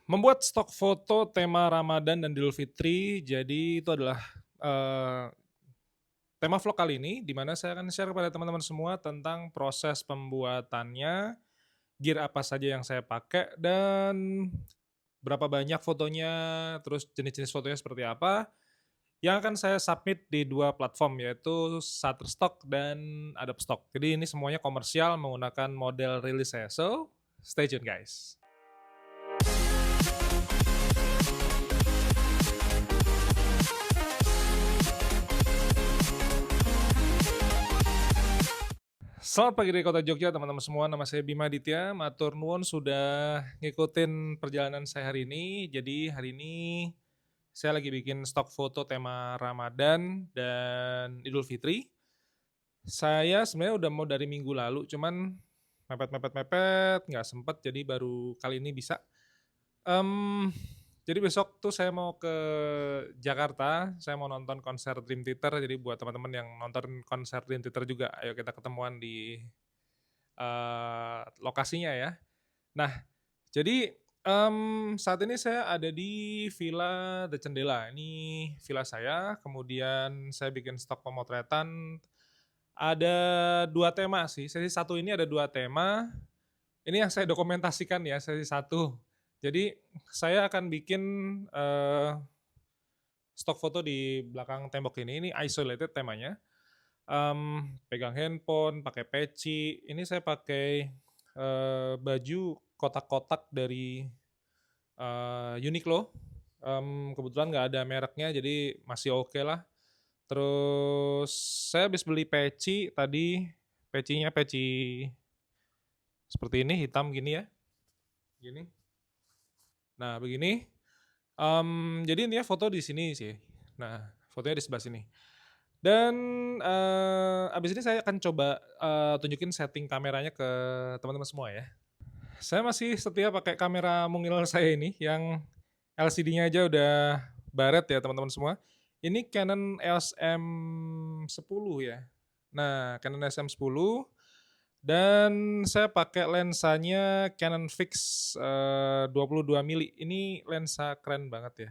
Membuat stok foto tema Ramadan dan Idul Fitri, jadi itu adalah, eee, tema vlog kali ini, di mana saya akan share kepada teman-teman semua tentang proses pembuatannya, gear apa saja yang saya pakai, dan berapa banyak fotonya, terus jenis-jenis fotonya seperti apa, yang akan saya submit di 2 platform, yaitu Shutterstock dan Adobe Stock. Jadi ini semuanya komersial menggunakan model rilis saya, so stay tune guys. Selamat pagi dari kota Jogja teman-teman semua, nama saya Bima Aditya, matur nuwun sudah ngikutin perjalanan saya hari ini. Jadi hari ini saya lagi bikin stok foto tema Ramadan dan Idul Fitri. Saya sebenarnya udah mau dari minggu lalu, cuman mepet, nggak sempet, jadi baru kali ini bisa. Mmm, jadi besok tuh saya mau ke Jakarta, saya mau nonton konser Dream Theater, jadi buat teman-teman yang nonton konser Dream Theater juga, ayo kita ketemuan di lokasinya ya. Nah, jadi, saat ini saya ada di Villa The Cendela, ini villa saya, kemudian saya bikin stok pemotretan, ada 2 tema sih, sesi satu ini ada 2 tema, ini yang saya dokumentasikan ya, sesi satu. Jadi, saya akan bikin, eee, stok foto di belakang tembok ini isolated temanya, pegang handphone, pakai peci, ini saya pakai, baju kotak-kotak dari, Uniqlo, kebetulan nggak ada mereknya jadi masih oke lah. Terus saya habis beli peci tadi, pecinya peci seperti ini, hitam gini ya, gini. Nah begini, jadi intinya foto di sini sih. Nah, fotonya di sebelah sini. Dan, habis ini saya akan coba, tunjukin setting kameranya ke teman-teman semua ya. Saya masih setia pakai kamera mungil saya ini yang LCD-nya aja udah baret ya teman-teman semua. Ini Canon EOS M10 ya. Nah, Canon EOS M10 dan saya pakai lensanya Canon Fix, 22 mili. Ini lensa keren banget ya.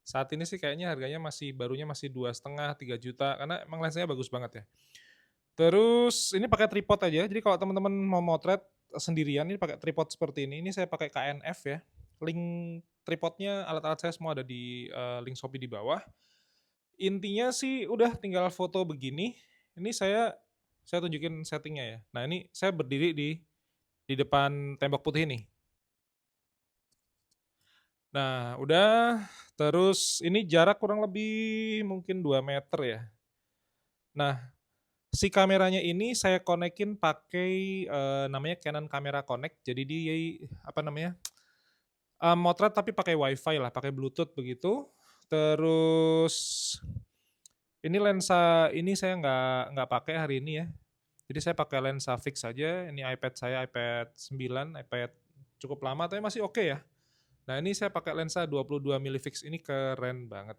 Saat ini sih kayaknya harganya barunya masih 2,5, 3 juta karena emang lensanya bagus banget ya. Terus ini pakai tripod aja, jadi kalau teman-teman mau motret sendirian ini pakai tripod seperti ini saya pakai KNF ya. Link tripodnya, alat-alat saya semua ada di, link Shopee di bawah. Intinya sih udah tinggal foto begini, ini saya tunjukin settingnya ya. Nah ini saya berdiri di depan tembok putih ini. Nah udah, terus ini jarak kurang lebih mungkin 2 meter ya. Nah, si kameranya ini saya konekin pakai, namanya Canon Camera Connect. Jadi dia, apa namanya, motret tapi pakai WiFi lah, pakai Bluetooth begitu. Terus ini lensa ini saya nggak pakai hari ini ya. Jadi saya pakai lensa fix saja. Ini iPad saya iPad 9, iPad cukup lama tapi masih oke ya. Nah ini saya pakai lensa 22 mili fix, ini keren banget.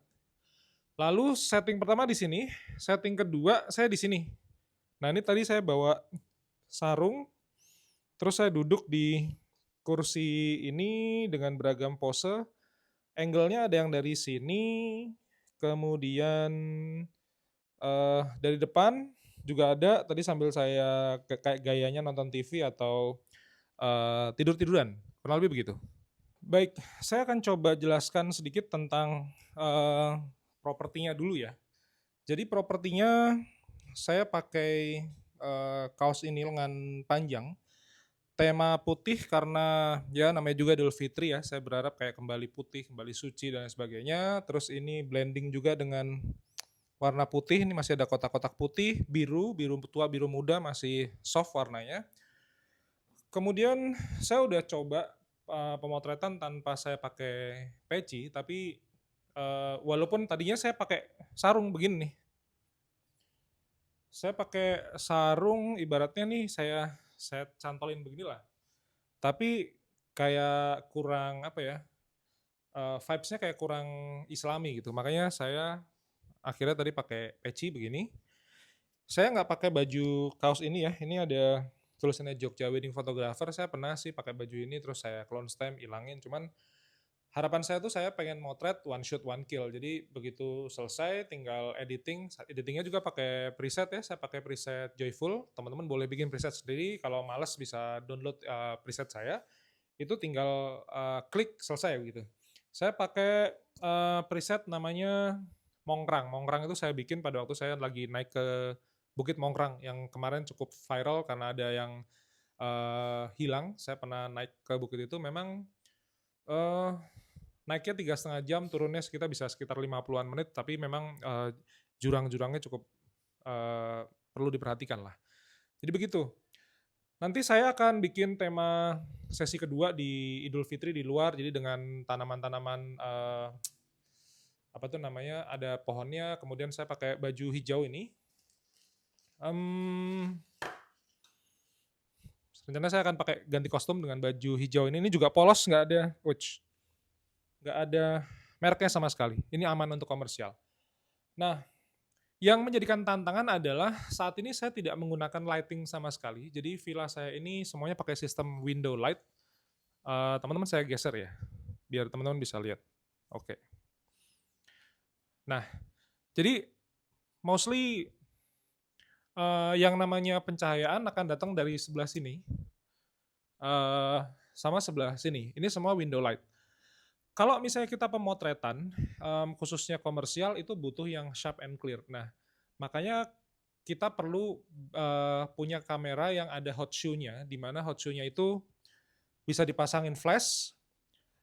Lalu setting pertama di sini, setting kedua saya di sini. Nah ini tadi saya bawa sarung, terus saya duduk di kursi ini dengan beragam pose, angle-nya ada yang dari sini, kemudian, dari depan juga ada, tadi sambil saya kayak gayanya nonton TV atau, tidur-tiduran, kurang lebih begitu. Baik, saya akan coba jelaskan sedikit tentang, propertinya dulu ya. Jadi propertinya saya pakai, kaos ini lengan panjang, tema putih karena ya namanya juga Idul Fitri ya, saya berharap kayak kembali putih, kembali suci dan lain sebagainya. Terus ini blending juga dengan warna putih, ini masih ada kotak-kotak putih, biru, biru tua, biru muda masih soft warnanya. Kemudian saya udah coba, pemotretan tanpa saya pakai peci, tapi, walaupun tadinya saya pakai sarung begini nih. Saya pakai sarung ibaratnya nih saya cantolin beginilah, tapi kayak kurang apa ya, vibes-nya kayak kurang islami gitu. Makanya saya akhirnya tadi pakai peci begini. Saya nggak pakai baju kaos ini ya, ini ada tulisannya Jogja Wedding Photographer, saya pernah sih pakai baju ini terus saya clone stamp, ilangin, cuman harapan saya tuh saya pengen motret one shoot one kill. Jadi begitu selesai tinggal editing. Editingnya juga pakai preset ya. Saya pakai preset Joyful. Teman-teman boleh bikin preset sendiri. Kalau males bisa download preset saya. Itu tinggal klik selesai gitu. Saya pakai preset namanya Mongkrang. Mongkrang itu saya bikin pada waktu saya lagi naik ke Bukit Mongkrang yang kemarin cukup viral karena ada yang hilang. Saya pernah naik ke bukit itu, memang naiknya 3,5 jam, turunnya sekitar 50-an menit, tapi memang jurang-jurangnya cukup perlu diperhatikan lah. Jadi begitu. Nanti saya akan bikin tema sesi kedua di Idul Fitri di luar, jadi dengan tanaman-tanaman apa tuh namanya, ada pohonnya, kemudian saya pakai baju hijau ini. Rencana saya akan pakai ganti kostum dengan baju hijau ini juga polos, nggak ada mereknya sama sekali. Ini aman untuk komersial. Nah, yang menjadikan tantangan adalah saat ini saya tidak menggunakan lighting sama sekali. Jadi villa saya ini semuanya pakai sistem window light. Teman-teman saya geser ya, biar teman-teman bisa lihat. Oke. Nah, jadi mostly yang namanya pencahayaan akan datang dari sebelah sini sama sebelah sini. Ini semua window light. Kalau misalnya kita pemotretan, khususnya komersial, itu butuh yang sharp and clear. Nah, makanya kita perlu punya kamera yang ada hot shoe-nya, di mana hot shoe-nya itu bisa dipasangin flash.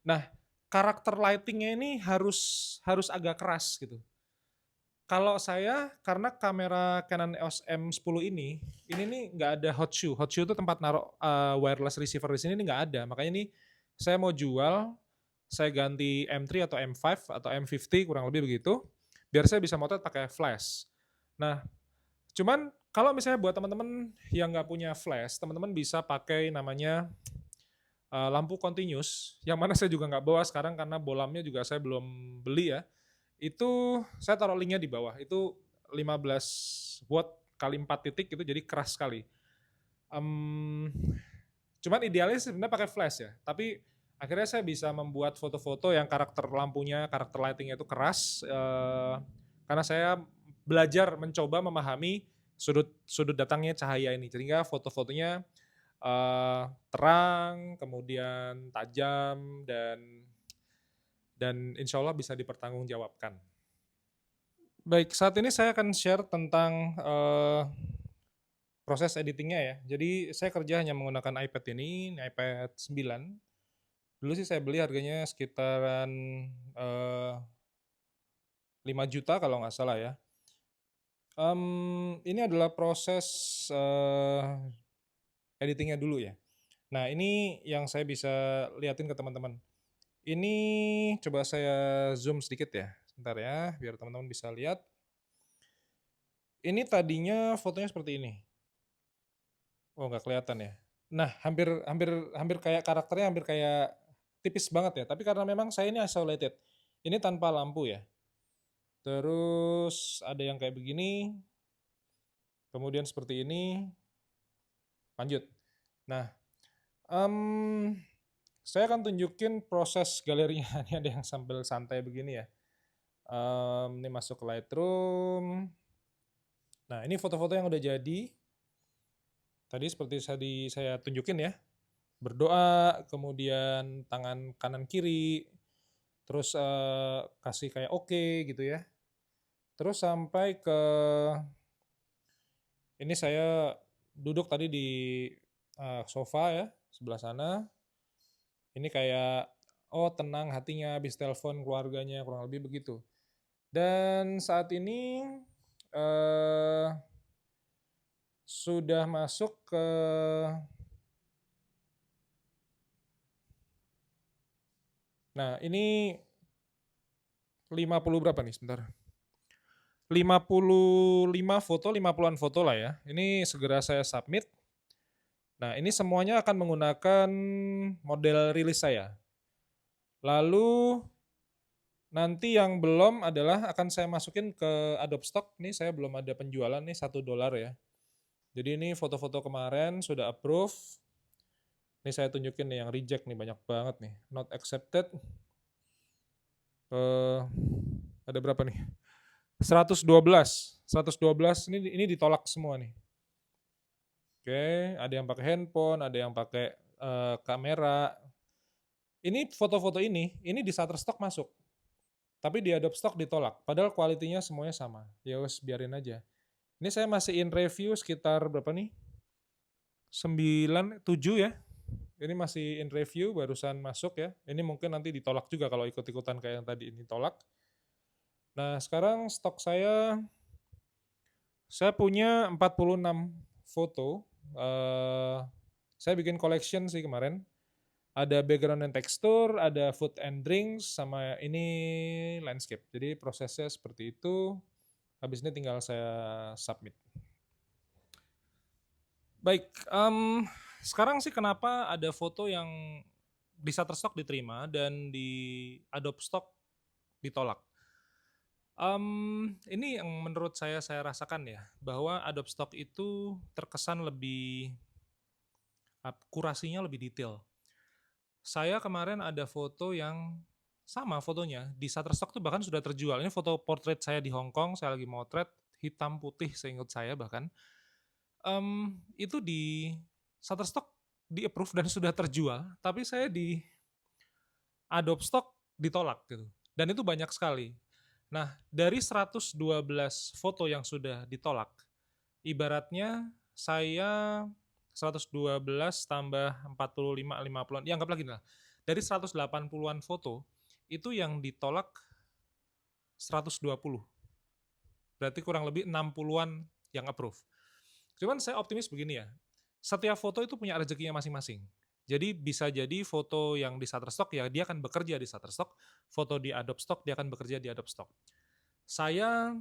Nah, karakter lighting-nya ini harus agak keras gitu. Kalau saya, karena kamera Canon EOS M10 ini nih nggak ada hot shoe. Hot shoe itu tempat naruh wireless receiver di sini, ini nggak ada. Makanya ini saya mau jual, saya ganti M3 atau M5 atau M50 kurang lebih begitu, biar saya bisa motret pakai flash. Nah, cuman kalau misalnya buat teman-teman yang nggak punya flash, teman-teman bisa pakai namanya lampu continuous, yang mana saya juga nggak bawa sekarang karena bolamnya juga saya belum beli ya. Itu saya taruh linknya di bawah, itu 15 watt kali 4 titik, itu jadi keras sekali. Cuman idealnya sebenarnya pakai flash ya, tapi akhirnya saya bisa membuat foto-foto yang karakter lampunya, karakter lightingnya itu keras, karena saya belajar mencoba memahami sudut datangnya cahaya ini, sehingga foto-fotonya terang, kemudian tajam, dan insya Allah bisa dipertanggungjawabkan. Baik, saat ini saya akan share tentang proses editingnya ya. Jadi saya kerja hanya menggunakan iPad ini iPad 9. Dulu sih saya beli harganya sekitaran 5 juta kalau nggak salah ya. Ini adalah proses editingnya dulu ya. Nah, ini yang saya bisa liatin ke teman-teman. Ini coba saya zoom sedikit ya, sebentar ya, biar teman-teman bisa lihat. Ini tadinya fotonya seperti ini. Oh, nggak kelihatan ya. Nah, hampir kayak karakternya hampir kayak tipis banget ya. Tapi karena memang saya ini isolated. Ini tanpa lampu ya. Terus ada yang kayak begini. Kemudian seperti ini. Lanjut. Nah, saya akan tunjukin proses galerinya. Ini ada yang sambil santai begini ya. Ini masuk ke Lightroom. Nah, ini foto-foto yang udah jadi. Tadi seperti saya tunjukin ya. Berdoa, kemudian tangan kanan kiri, terus kasih kayak oke gitu ya. Terus sampai ke ini saya duduk tadi di sofa ya, sebelah sana. Ini kayak tenang hatinya habis telepon keluarganya, kurang lebih begitu. Dan saat ini sudah masuk ke nah ini 50 berapa nih sebentar. 55 foto, 50-an foto lah ya. Ini segera saya submit. Nah, ini semuanya akan menggunakan model rilis saya. Lalu nanti yang belum adalah akan saya masukin ke Adobe Stock. Nih saya belum ada penjualan nih $1 ya. Jadi ini foto-foto kemarin sudah approve. Ini saya tunjukin nih yang reject nih banyak banget nih. Not accepted. Eh, ada berapa nih? 112. 112 ini ditolak semua nih. Oke, ada yang pakai handphone, ada yang pakai kamera. Ini foto-foto ini di Shutterstock masuk. Tapi di Adobe Stock ditolak. Padahal kualitinya semuanya sama. Ya wes biarin aja. Ini saya masih in review sekitar berapa nih? 9, 7 ya. Ini masih in review, barusan masuk ya. Ini mungkin nanti ditolak juga kalau ikut-ikutan kayak yang tadi ini tolak. Nah, sekarang stok saya punya 46 foto. Saya bikin collection sih kemarin. Ada background and texture, ada food and drinks, sama ini landscape. Jadi prosesnya seperti itu. Habis ini tinggal saya submit. Baik, sekarang sih kenapa ada foto yang di Shutterstock diterima dan di Adobe Stock ditolak. Ini yang menurut saya rasakan ya, bahwa Adobe Stock itu terkesan lebih kurasinya lebih detail. Saya kemarin ada foto yang sama fotonya di Shutterstock tuh bahkan sudah terjual. Ini foto portrait saya di Hong Kong, saya lagi motret hitam putih seingat saya bahkan. Itu di Shutterstock di approve dan sudah terjual, tapi saya di Adobe Stock ditolak gitu. Dan itu banyak sekali. Nah, dari 112 foto yang sudah ditolak, ibaratnya saya 112 tambah 45, 50-an, ya anggaplah gini lah. Dari 180-an foto, itu yang ditolak 120. Berarti kurang lebih 60-an yang approve. Cuman saya optimis begini ya, setiap foto itu punya rezekinya masing-masing. Jadi bisa jadi foto yang di Shutterstock ya dia akan bekerja di Shutterstock, foto di Adobe Stock dia akan bekerja di Adobe Stock. Saya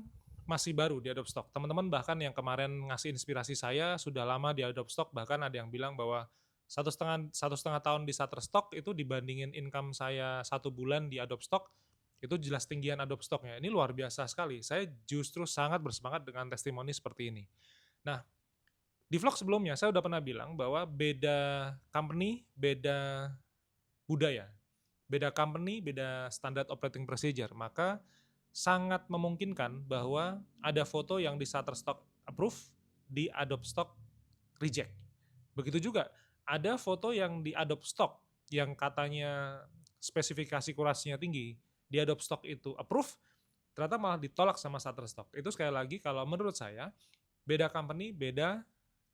masih baru di Adobe Stock. Teman-teman bahkan yang kemarin ngasih inspirasi saya sudah lama di Adobe Stock, bahkan ada yang bilang bahwa satu setengah tahun di Shutterstock itu dibandingin income saya 1 bulan di Adobe Stock itu jelas tinggian Adobe Stocknya. Ini luar biasa sekali. Saya justru sangat bersemangat dengan testimoni seperti ini. Nah, di vlog sebelumnya saya udah pernah bilang bahwa beda company, beda budaya. Beda company, beda standard operating procedure. Maka sangat memungkinkan bahwa ada foto yang di Shutterstock approve, di Adobe Stock reject. Begitu juga ada foto yang di Adobe Stock yang katanya spesifikasi kurasinya tinggi, di Adobe Stock itu approve, ternyata malah ditolak sama Shutterstock. Itu sekali lagi kalau menurut saya beda company, beda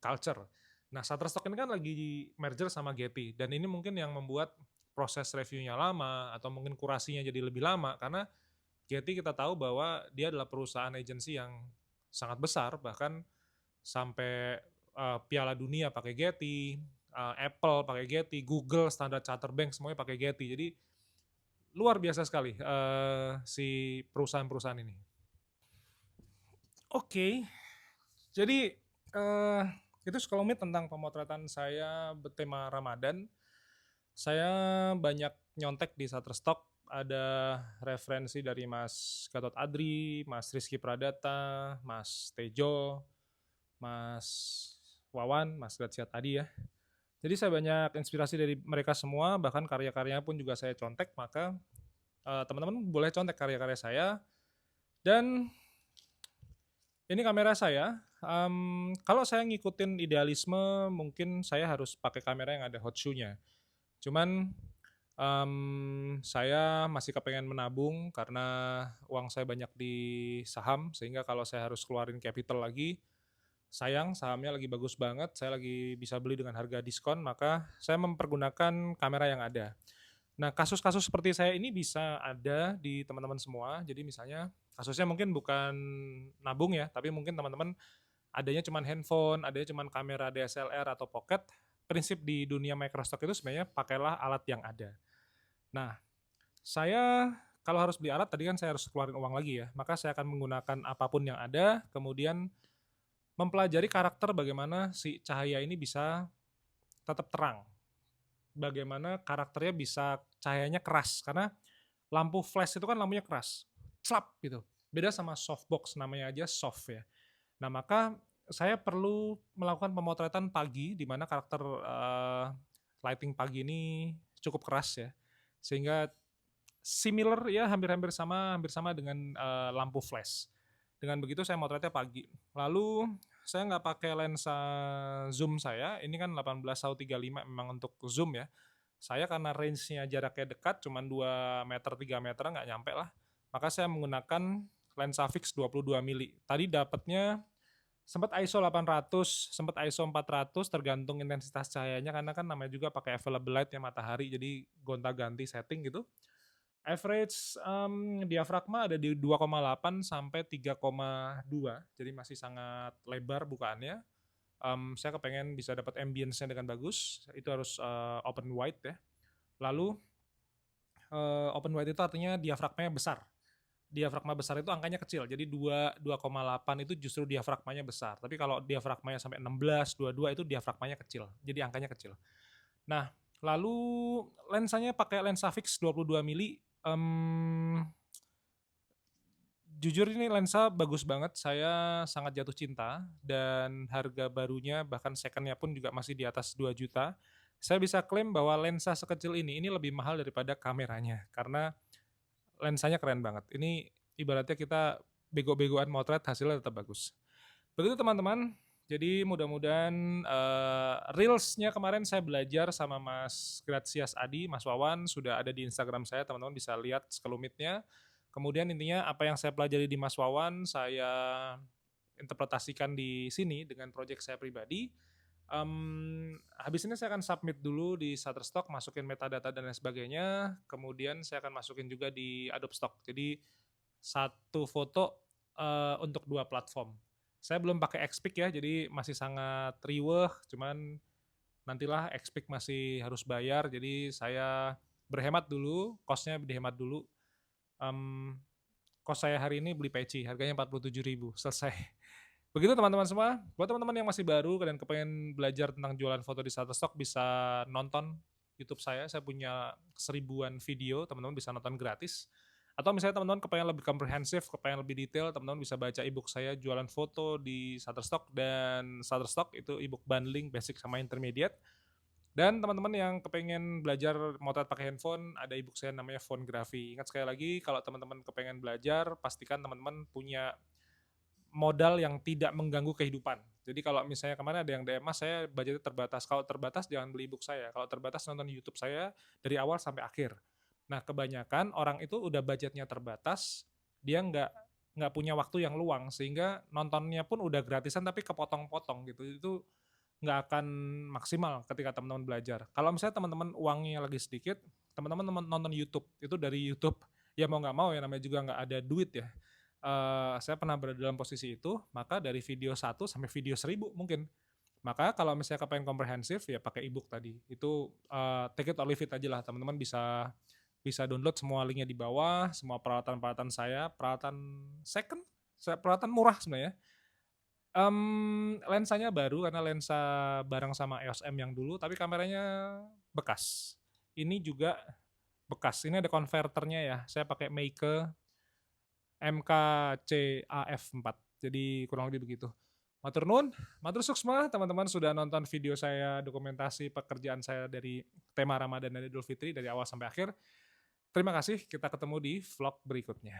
culture. Nah, Shutterstock ini kan lagi merger sama Getty, dan ini mungkin yang membuat proses reviewnya lama, atau mungkin kurasinya jadi lebih lama, karena Getty kita tahu bahwa dia adalah perusahaan agensi yang sangat besar, bahkan sampai Piala Dunia pakai Getty, Apple pakai Getty, Google, Standard Chartered Bank semuanya pakai Getty. Jadi luar biasa sekali si perusahaan-perusahaan ini. Oke, jadi itu sekelumit tentang pemotretan saya bertema Ramadan. Saya banyak nyontek di Shutterstock, ada referensi dari Mas Gatot Adri, Mas Rizky Pradata, Mas Tejo, Mas Wawan, Mas Gracia tadi ya. Jadi saya banyak inspirasi dari mereka semua, bahkan karya-karyanya pun juga saya contek, maka teman-teman boleh contek karya-karya saya. Dan ini kamera saya. Kalau saya ngikutin idealisme, mungkin saya harus pakai kamera yang ada hot shoe-nya. Cuman saya masih kepengen menabung karena uang saya banyak di saham, sehingga kalau saya harus keluarin capital lagi, sayang sahamnya lagi bagus banget, saya lagi bisa beli dengan harga diskon, maka saya mempergunakan kamera yang ada. Nah, kasus-kasus seperti saya ini bisa ada di teman-teman semua. Jadi misalnya kasusnya mungkin bukan nabung ya, tapi mungkin teman-teman adanya cuma handphone, adanya cuma kamera DSLR atau pocket. Prinsip di dunia microstock itu sebenarnya pakailah alat yang ada. Nah, saya kalau harus beli alat tadi kan saya harus keluarin uang lagi ya, maka saya akan menggunakan apapun yang ada, kemudian mempelajari karakter bagaimana si cahaya ini bisa tetap terang. Bagaimana karakternya bisa cahayanya keras, karena lampu flash itu kan lampunya keras, slap gitu. Beda sama softbox, namanya aja soft ya. Nah, maka saya perlu melakukan pemotretan pagi di mana karakter lighting pagi ini cukup keras ya. Sehingga similar ya, hampir sama dengan lampu flash. Dengan begitu saya motretnya pagi. Lalu saya nggak pakai lensa zoom saya, ini kan 18-35 memang untuk zoom ya. Saya karena range-nya jaraknya dekat, cuman 2 meter, 3 meter, nggak nyampe lah. Maka saya menggunakan lensa fix 22 mili. Tadi dapatnya sempat ISO 800, sempat ISO 400, tergantung intensitas cahayanya, karena kan namanya juga pakai available light ya, matahari, jadi gonta-ganti setting gitu. Average diafragma ada di 2,8 sampai 3,2, jadi masih sangat lebar bukaannya. Saya kepengen bisa dapat ambience-nya dengan bagus, itu harus open wide ya. Lalu open wide itu artinya diafragmanya besar. Diafragma besar itu angkanya kecil, jadi 2,8 itu justru diafragmanya besar. Tapi kalau diafragmanya sampai 16, 22 itu diafragmanya kecil, jadi angkanya kecil. Nah, lalu lensanya pakai lensa fix 22 mili. Jujur ini lensa bagus banget, saya sangat jatuh cinta, dan harga barunya bahkan secondnya pun juga masih di atas 2 juta. Saya bisa klaim bahwa lensa sekecil ini lebih mahal daripada kameranya, karena lensanya keren banget. Ini ibaratnya kita bego-begoan motret, hasilnya tetap bagus. Begitu teman-teman, jadi mudah-mudahan reelsnya kemarin saya belajar sama Mas Gracias Adi, Mas Wawan, sudah ada di Instagram saya, teman-teman bisa lihat sekelumitnya. Kemudian intinya apa yang saya pelajari di Mas Wawan, saya interpretasikan di sini dengan project saya pribadi. Habis ini saya akan submit dulu di Shutterstock, masukin metadata dan lain sebagainya. Kemudian saya akan masukin juga di Adobe Stock. Jadi satu foto untuk 2 platform. Saya belum pakai Xpeak ya, jadi masih sangat riweh. Cuman nantilah Xpeak masih harus bayar, jadi saya berhemat dulu, cost-nya dihemat dulu. Cost saya hari ini beli peci, harganya 47.000, selesai. Begitu teman-teman semua. Buat teman-teman yang masih baru dan kepengen belajar tentang jualan foto di Shutterstock, bisa nonton YouTube saya punya 1000-an video, teman-teman bisa nonton gratis. Atau misalnya teman-teman kepengen lebih komprehensif, kepengen lebih detail, teman-teman bisa baca ebook saya jualan foto di Shutterstock, dan Shutterstock itu ebook bundling basic sama intermediate. Dan teman-teman yang kepengen belajar motret pakai handphone, ada ebook saya namanya Phonegraphy. Ingat sekali lagi, kalau teman-teman kepengen belajar, pastikan teman-teman punya modal yang tidak mengganggu kehidupan. Jadi kalau misalnya kemarin ada yang DM, Mas, saya budgetnya terbatas. Kalau terbatas jangan beli ebook saya. Kalau terbatas nonton YouTube saya dari awal sampai akhir. Nah, kebanyakan orang itu udah budgetnya terbatas, dia nggak punya waktu yang luang, sehingga nontonnya pun udah gratisan tapi kepotong-potong gitu. Itu nggak akan maksimal ketika teman-teman belajar. Kalau misalnya teman-teman uangnya lagi sedikit, teman-teman nonton YouTube, itu dari YouTube, ya mau nggak mau ya, namanya juga nggak ada duit ya. Saya pernah berada dalam posisi itu, maka dari video 1 sampai video 1000 mungkin. Maka kalau misalnya kepengen komprehensif, ya pakai ebook tadi. Itu take it or leave it aja lah, teman-teman bisa download semua linknya di bawah, semua peralatan-peralatan saya, peralatan second, peralatan murah sebenarnya. Lensanya baru karena lensa bareng sama EOS M yang dulu, tapi kameranya bekas. Ini juga bekas, ini ada konverternya ya, saya pakai Meike MKCAF4, jadi kurang lebih begitu. Matur nuwun, matur suksma teman-teman sudah nonton video saya dokumentasi pekerjaan saya dari tema Ramadan dan Idul Fitri dari awal sampai akhir. Terima kasih, kita ketemu di vlog berikutnya.